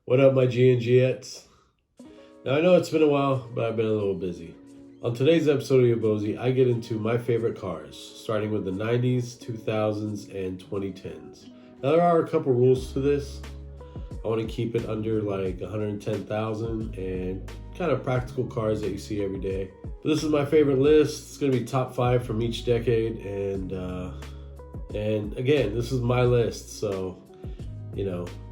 What up, my G&Gets? Now, I know it's been a while, but I've been a little busy. On today's episode of Yobozi, I get into my favorite cars, starting with the 90s, 2000s, and 2010s. Now, there are a couple rules to this. I want to keep it under like 110,000 and kind of practical cars that you see every day. But this is my favorite list. It's going to be top 5 from each decade, and again, this is my list, so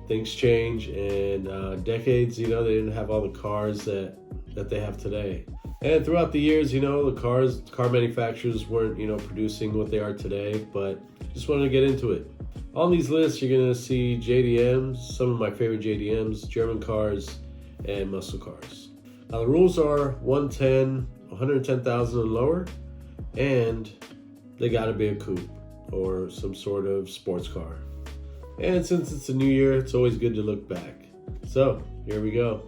things change, and decades, they didn't have all the cars that they have today. And throughout the years, the car manufacturers weren't, producing what they are today, but just wanted to get into it. On these lists, you're going to see JDMs, some of my favorite JDMs, German cars, and muscle cars. Now, the rules are 110,000 and lower, and they got to be a coupe or some sort of sports car. And since it's a new year, it's always good to look back. So, here we go.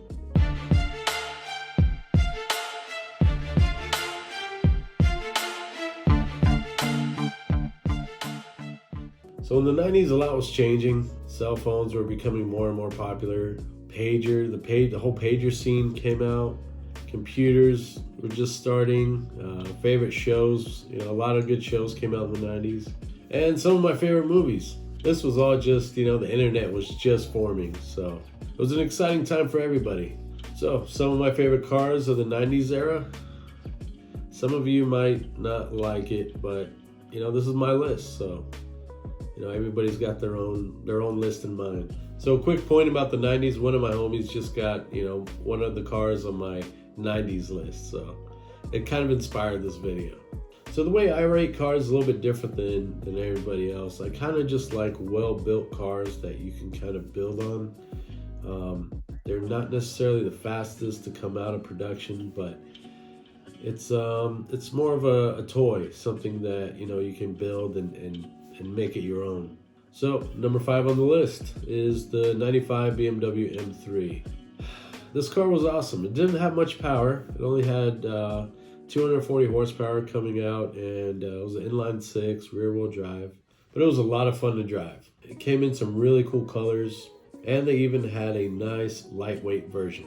So in the 90s, a lot was changing. Cell phones were becoming more and more popular. The whole pager scene came out. Computers were just starting. Favorite shows, a lot of good shows came out in the 90s. And some of my favorite movies. This was all just, the internet was just forming. So it was an exciting time for everybody. So some of my favorite cars of the 90s era. Some of you might not like it, but, this is my list. So, everybody's got their own list in mind. So a quick point about the 90s, one of my homies just got, one of the cars on my 90s list. So it kind of inspired this video. So the way I rate cars is a little bit different than everybody else. I kind of just like well-built cars that you can kind of build on. They're not necessarily the fastest to come out of production, but it's more of a toy, something that you can build and make it your own. So number 5 on the list is the 95 BMW M3. This car was awesome. It didn't have much power. It only had 240 horsepower coming out, and it was an inline 6 rear wheel drive, but it was a lot of fun to drive. It came in some really cool colors, and they even had a nice lightweight version,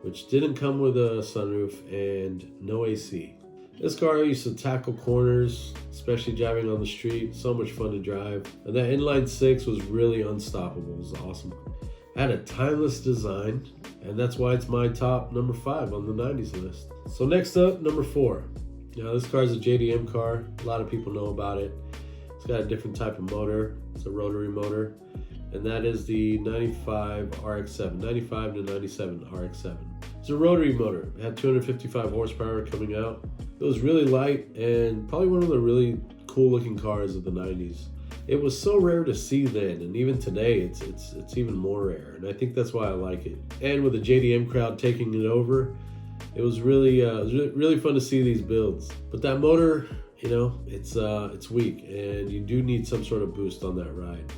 which didn't come with a sunroof and no AC. This car used to tackle corners, especially driving on the street. So much fun to drive. And that inline 6 was really unstoppable. It was awesome. It had a timeless design, and that's why it's my top number 5 on the 90s list. So next up, number 4. Now this car is a JDM car. A lot of people know about it. It's got a different type of motor. It's a rotary motor. And that is the 95 RX-7, 95 to 97 RX-7. It's a rotary motor. It had 255 horsepower coming out. It was really light and probably one of the really cool looking cars of the 90s. It was so rare to see then, and even today it's even more rare, and I think that's why I like it. And with the JDM crowd taking it over, it was really fun to see these builds. But that motor, it's weak, and you do need some sort of boost on that ride.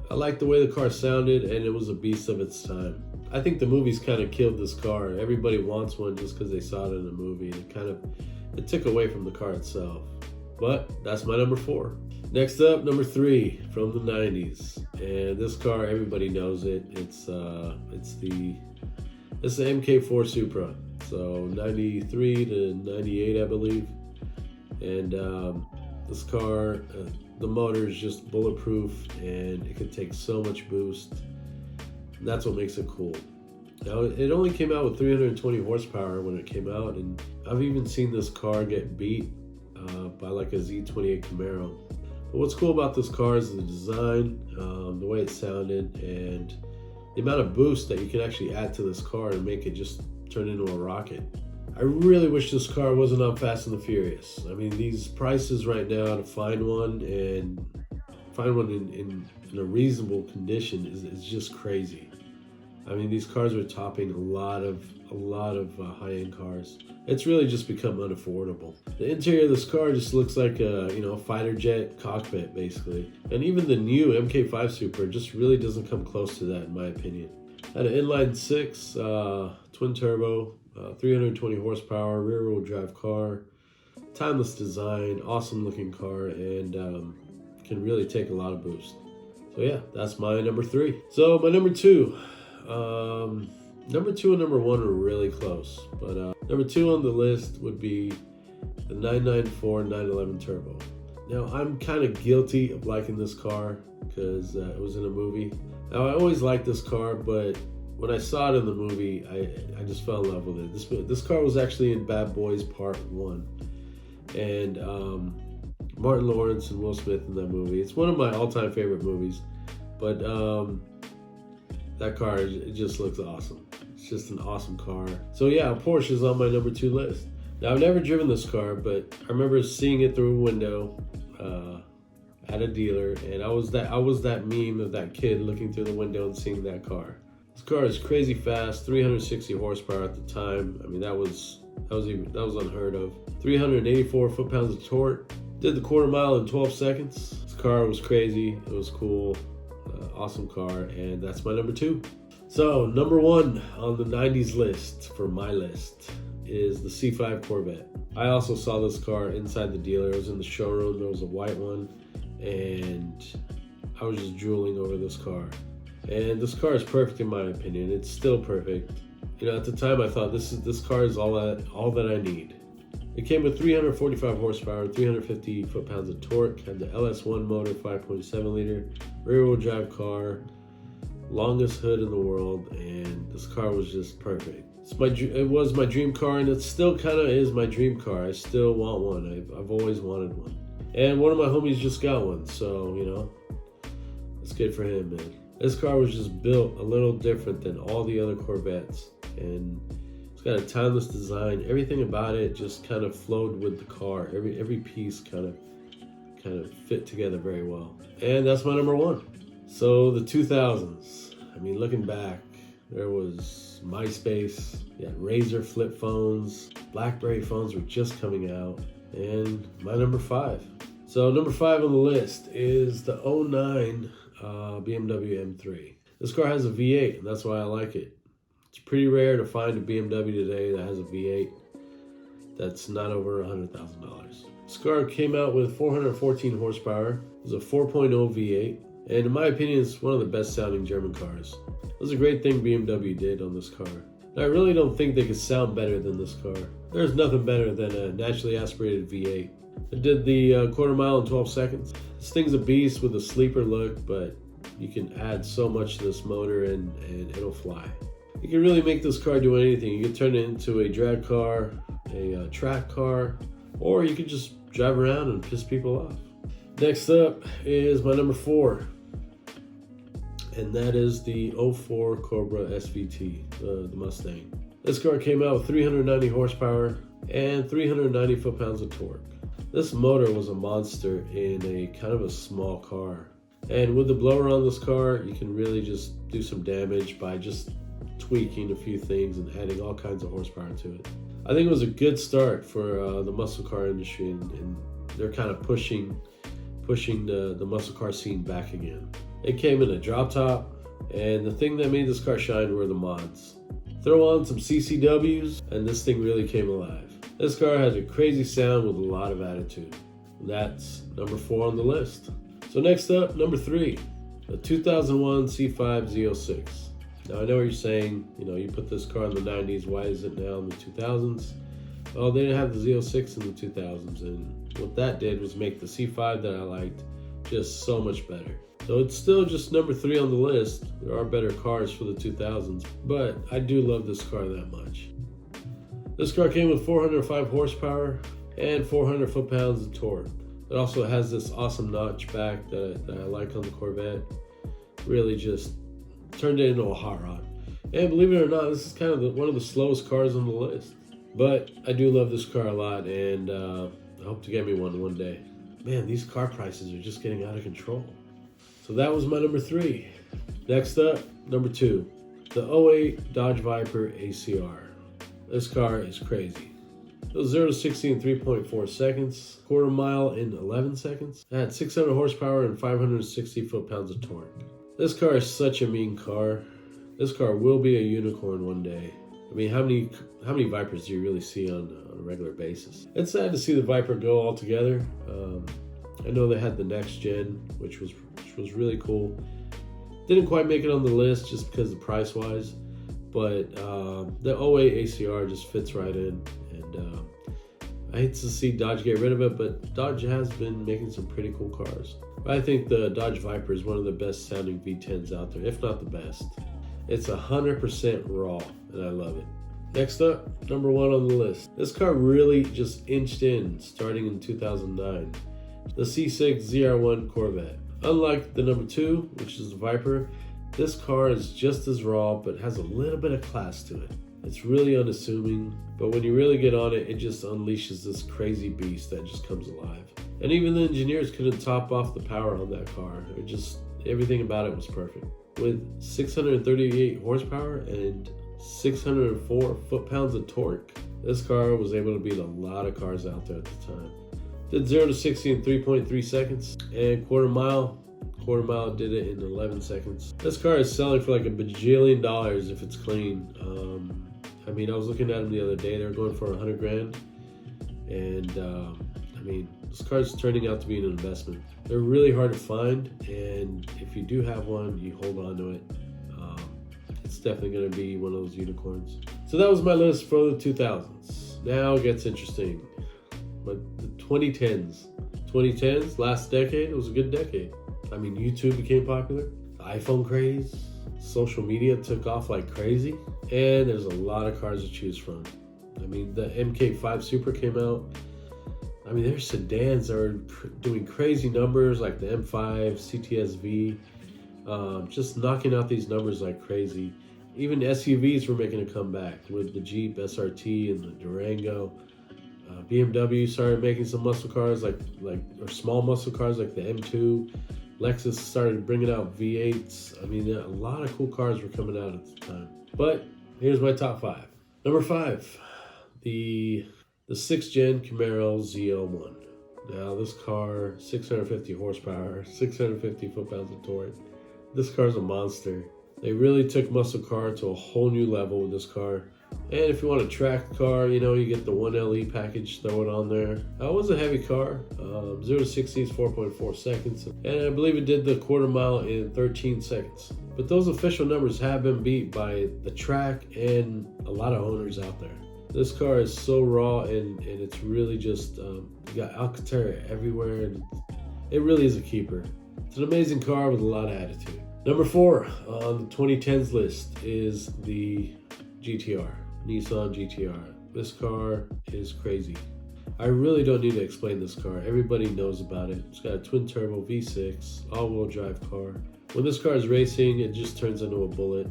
I like the way the car sounded, and it was a beast of its time. I think the movies kind of killed this car. Everybody wants one just because they saw it in a movie, and it took away from the car itself. But that's my number 4. Next up, number 3 from the 90s, and this car, everybody knows it. It's the MK4 Supra. So 93 to 98, I believe. And this car, the motor is just bulletproof, and it can take so much boost. And that's what makes it cool. Now, it only came out with 320 horsepower when it came out, and I've even seen this car get beat by like a Z28 Camaro. But what's cool about this car is the design, the way it sounded, and the amount of boost that you can actually add to this car and make it just turn into a rocket. I really wish this car wasn't on Fast and the Furious. I mean, these prices right now to find one in a reasonable condition is just crazy. I mean, these cars are topping a lot of high-end cars. It's really just become unaffordable. The interior of this car just looks like a fighter jet cockpit, basically. And even the new MK5 Supra just really doesn't come close to that, in my opinion. Had an inline 6, twin turbo, 320 horsepower, rear wheel drive car, timeless design, awesome looking car, and can really take a lot of boost. So yeah, that's my number 3. So my number 2, Number 2 and number 1 are really close, but number 2 on the list would be the 994 911 Turbo. Now, I'm kind of guilty of liking this car because it was in a movie. Now, I always liked this car, but when I saw it in the movie, I just fell in love with it. This car was actually in Bad Boys Part 1. And Martin Lawrence and Will Smith in that movie. It's one of my all-time favorite movies. But that car, it just looks awesome. It's just an awesome car. So yeah, Porsche is on my number 2 list. Now, I've never driven this car, but I remember seeing it through a window at a dealer, and I was that meme of that kid looking through the window and seeing that car. This car is crazy fast, 360 horsepower at the time. I mean, that was unheard of. 384 foot-pounds of torque. Did the quarter mile in 12 seconds. This car was crazy. It was cool. Awesome car, and that's my number 2. So, number 1 on the 90s list, for my list, is the C5 Corvette. I also saw this car inside the dealer. It was in the showroom. There was a white one, and I was just drooling over this car. And this car is perfect in my opinion. It's still perfect. You know, at the time I thought this car is all that I need. It came with 345 horsepower, 350 foot-pounds of torque, had the LS1 motor, 5.7 liter, rear-wheel drive car, longest hood in the world, and this car was just perfect. It was my dream car, and it still kind of is my dream car. I still want one. I've always wanted one. And one of my homies just got one, so, you know, it's good for him, man. This car was just built a little different than all the other Corvettes, and it's got a timeless design. Everything about it just kind of flowed with the car. Every piece kind of fit together very well. And that's my number 1. So the 2000s. I mean, looking back, there was MySpace, you had Razr flip phones, BlackBerry phones were just coming out, and my number 5. So number 5 on the list is the 09 BMW M3. This car has a V8, and that's why I like it. It's pretty rare to find a BMW today that has a V8 that's not over $100,000. This car came out with 414 horsepower. It was a 4.0 V8, and in my opinion, it's one of the best sounding German cars. It was a great thing BMW did on this car. And I really don't think they could sound better than this car. There's nothing better than a naturally aspirated V8. It did the quarter mile in 12 seconds. This thing's a beast with a sleeper look, but you can add so much to this motor and it'll fly. You can really make this car do anything. You can turn it into a drag car, a track car, or you can just drive around and piss people off. Next up is my number 4, and that is the 04 Cobra SVT, the Mustang. This car came out with 390 horsepower and 390 foot-pounds of torque. This motor was a monster in a kind of a small car. And with the blower on this car, you can really just do some damage by just tweaking a few things and adding all kinds of horsepower to it. I think it was a good start for the muscle car industry, and they're kind of pushing the muscle car scene back again. It came in a drop top, and the thing that made this car shine were the mods. Throw on some CCWs, and this thing really came alive. This car has a crazy sound with a lot of attitude. That's number 4 on the list. So next up, number 3, the 2001 C5 Z06. Now I know what you're saying, you know, you put this car in the 90s, why is it now in the 2000s? Well, they didn't have the Z06 in the 2000s, and what that did was make the C5 that I liked just so much better. So it's still just number 3 on the list. There are better cars for the 2000s, but I do love this car that much. This car came with 405 horsepower and 400 foot-pounds of torque. It also has this awesome notch back that I like on the Corvette. Really just turned it into a hot rod. And believe it or not, this is kind of one of the slowest cars on the list. But I do love this car a lot, and I hope to get me one day. Man, these car prices are just getting out of control. So that was my number 3. Next up, number 2, the 08 Dodge Viper ACR. This car is crazy. It was 0 to 60 in 3.4 seconds, quarter mile in 11 seconds. It had 600 horsepower and 560 foot-pounds of torque. This car is such a mean car. This car will be a unicorn one day. I mean, how many Vipers do you really see on a regular basis? It's sad to see the Viper go altogether. I know they had the next gen, which was really cool. Didn't quite make it on the list just because of price wise, but the 08 ACR just fits right in, and I hate to see Dodge get rid of it, but Dodge has been making some pretty cool cars. I think the Dodge Viper is one of the best sounding V10s out there, if not the best. It's 100% raw, and I love it. Next up, number 1 on the list. This car really just inched in starting in 2009. The C6 ZR1 Corvette. Unlike the number 2, which is the Viper, this car is just as raw, but has a little bit of class to it. It's really unassuming, but when you really get on it, it just unleashes this crazy beast that just comes alive. And even the engineers couldn't top off the power on that car. Everything about it was perfect. With 638 horsepower and 604 foot-pounds of torque, this car was able to beat a lot of cars out there at the time. Did 0 to 60 in 3.3 seconds, and quarter mile did it in 11 seconds. This car is selling for like $1 bajillion if it's clean. I was looking at them the other day. They're going for $100,000, and this car is turning out to be an investment. They're really hard to find, and if you do have one, you hold on to it. It's definitely going to be one of those unicorns. So that was my list for the 2000s. Now it gets interesting. But the 2010s, last decade, it was a good decade. YouTube became popular, the iPhone craze, social media took off like crazy, and there's a lot of cars to choose from. The MK5 Super came out. There's sedans that are doing crazy numbers like the M5, CTS-V, just knocking out these numbers like crazy. Even SUVs were making a comeback with the Jeep SRT and the Durango. BMW started making some muscle cars or small muscle cars like the M2. Lexus started bringing out V8s. A lot of cool cars were coming out at the time. But here's my top 5. Number 5, the 6th gen Camaro ZL1. Now this car, 650 horsepower, 650 foot-pounds of torque. This car's a monster. They really took muscle car to a whole new level with this car. And if you want a track car, you get the 1LE package, throw it on there. It was a heavy car. 0 to 60 is 4.4 seconds. And I believe it did the quarter mile in 13 seconds. But those official numbers have been beat by the track and a lot of owners out there. This car is so raw, and it's really just, you got Alcantara everywhere, and it really is a keeper. It's an amazing car with a lot of attitude. Number 4 on the 2010s list is the GTR, Nissan GTR. This car is crazy. I really don't need to explain this car. Everybody knows about it. It's got a twin turbo V6, all-wheel drive car. When this car is racing, it just turns into a bullet.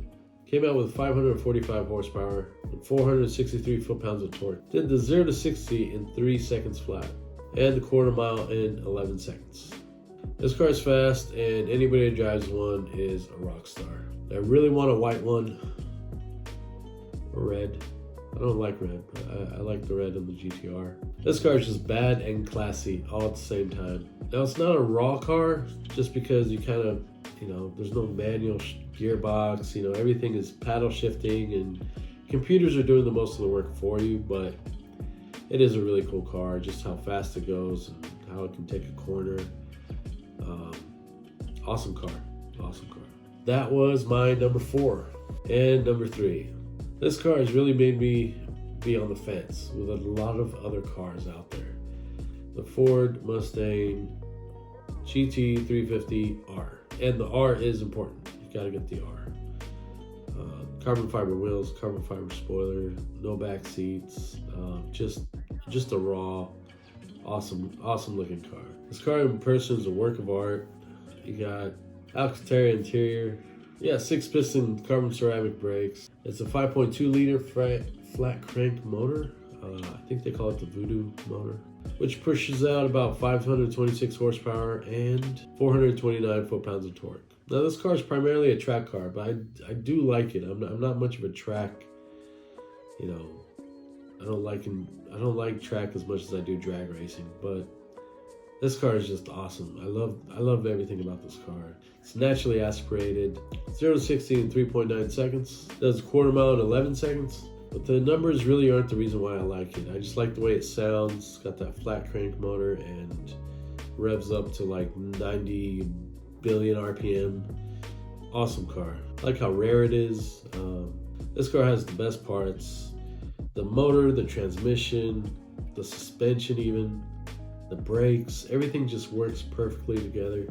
Came out with 545 horsepower and 463 foot-pounds of torque. Did the 0 to 60 in 3 seconds flat, and the quarter mile in 11 seconds. This car is fast, and anybody that drives one is a rock star. I really want a white one. Red. I don't like red, but I like the red on the GTR. This car is just bad and classy all at the same time. Now, it's not a raw car just because you kind of, there's no manual gearbox, everything is paddle shifting, and computers are doing the most of the work for you, but it is a really cool car, just how fast it goes and how it can take a corner. Awesome car. That was my number 4. And number 3. This car has really made me be on the fence with a lot of other cars out there. The Ford Mustang GT350R. And the R is important. You gotta get the R. Carbon fiber wheels, carbon fiber spoiler, no back seats. Just a raw, awesome looking car. This car in person is a work of art. You got Alcantara interior. 6-piston carbon ceramic brakes. It's a 5.2 liter flat crank motor. I think they call it the Voodoo motor, which pushes out about 526 horsepower and 429 foot-pounds of torque. Now this car is primarily a track car, but I do like it. I'm not much of a track, I don't like track as much as I do drag racing, but this car is just awesome. I love everything about this car. It's naturally aspirated. 0 to 60 in 3.9 seconds. Does a quarter mile in 11 seconds. But the numbers really aren't the reason why I like it. I just like the way it sounds. It's got that flat crank motor and revs up to like 90 billion RPM. Awesome car. I like how rare it is. This car has the best parts. The motor, the transmission, the suspension even, the brakes, everything just works perfectly together.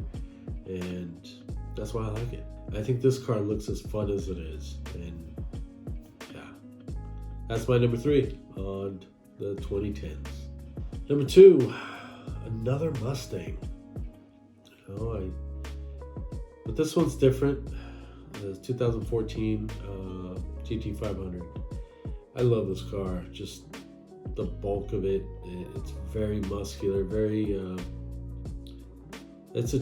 And that's why I like it. I think this car looks as fun as it is. And yeah, that's my number 3 on the 2010s. Number 2, another Mustang. But this one's different. The 2014 GT500. I love this car. Just the bulk of it. It's very muscular. It's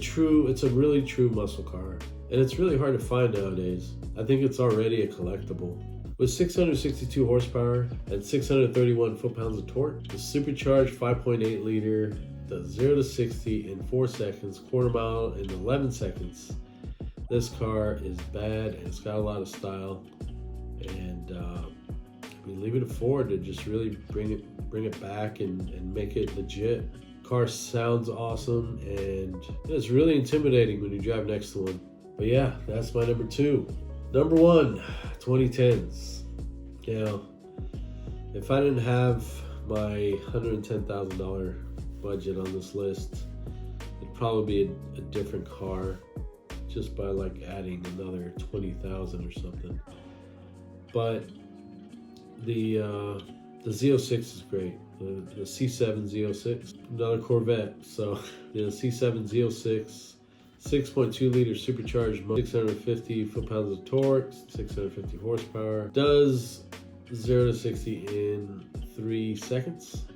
a really true muscle car, and it's really hard to find nowadays. I think it's already a collectible. With 662 horsepower and 631 foot-pounds of torque, the supercharged 5.8 liter does 0 to 60 in 4 seconds, quarter mile in 11 seconds. This car is bad, and it's got a lot of style, and we leave it to Ford to just really bring it back and make it legit. Car sounds awesome, and it's really intimidating when you drive next to one. But yeah, that's my number 2. Number 1, 2010s. If I didn't have my $110,000 budget on this list, it'd probably be a different car, just by like adding another 20,000 or something. But the Z06 is great. The C7 Z06, another Corvette. So the C7 Z06, 6.2 liter supercharged motor, 650 foot-pounds of torque, 650 horsepower, does 0 to 60 in 3 seconds,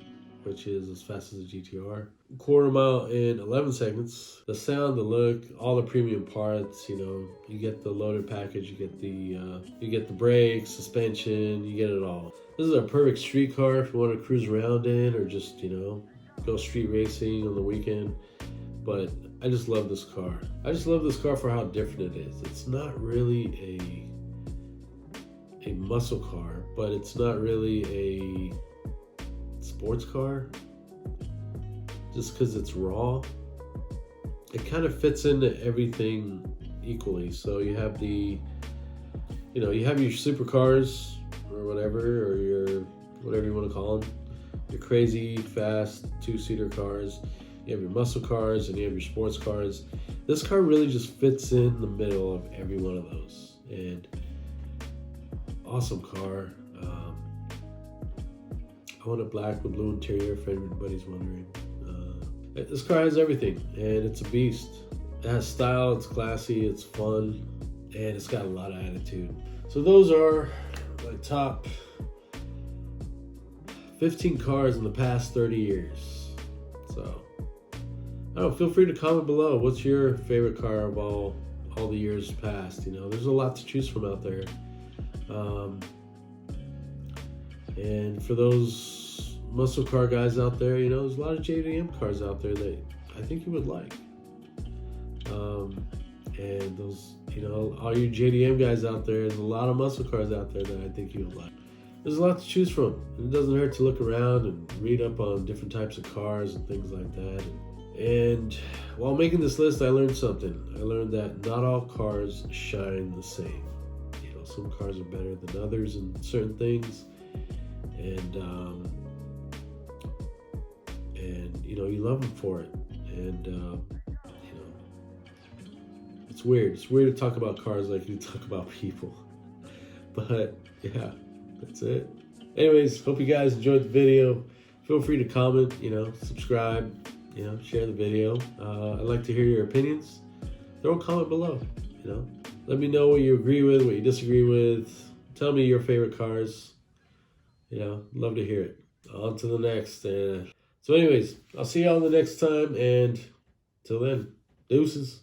which is as fast as a GTR. Quarter mile in 11 seconds. The sound, the look, all the premium parts. You get the loaded package. You get the brakes, suspension. You get it all. This is a perfect street car if you want to cruise around in, or just go street racing on the weekend. But I just love this car. I just love this car for how different it is. It's not really a muscle car, but it's not really a sports car, just because it's raw. It kind of fits into everything equally. So you have you have your supercars or whatever, or your whatever you want to call them, your crazy fast 2-seater cars. You have your muscle cars, and you have your sports cars. This car really just fits in the middle of every one of those. And awesome car. I want a black with blue interior, if anybody's wondering. This car has everything, and it's a beast. It has style, it's classy, it's fun, and it's got a lot of attitude. So those are my top 15 cars in the past 30 years. So, I don't know, feel free to comment below. What's your favorite car of all the years past? There's a lot to choose from out there. And for those muscle car guys out there, there's a lot of JDM cars out there that I think you would like. And those, all you JDM guys out there, there's a lot of muscle cars out there that I think you would like. There's a lot to choose from. It doesn't hurt to look around and read up on different types of cars and things like that. And while making this list, I learned something. I learned that not all cars shine the same. Some cars are better than others in certain things. And you love them for it. And it's weird. It's weird to talk about cars like you talk about people. But yeah, that's it. Anyways, hope you guys enjoyed the video. Feel free to comment, subscribe, share the video. I'd like to hear your opinions. Throw a comment below, Let me know what you agree with, what you disagree with. Tell me your favorite cars. Love to hear it. On to the next. So anyways, I'll see y'all the next time. And till then, deuces.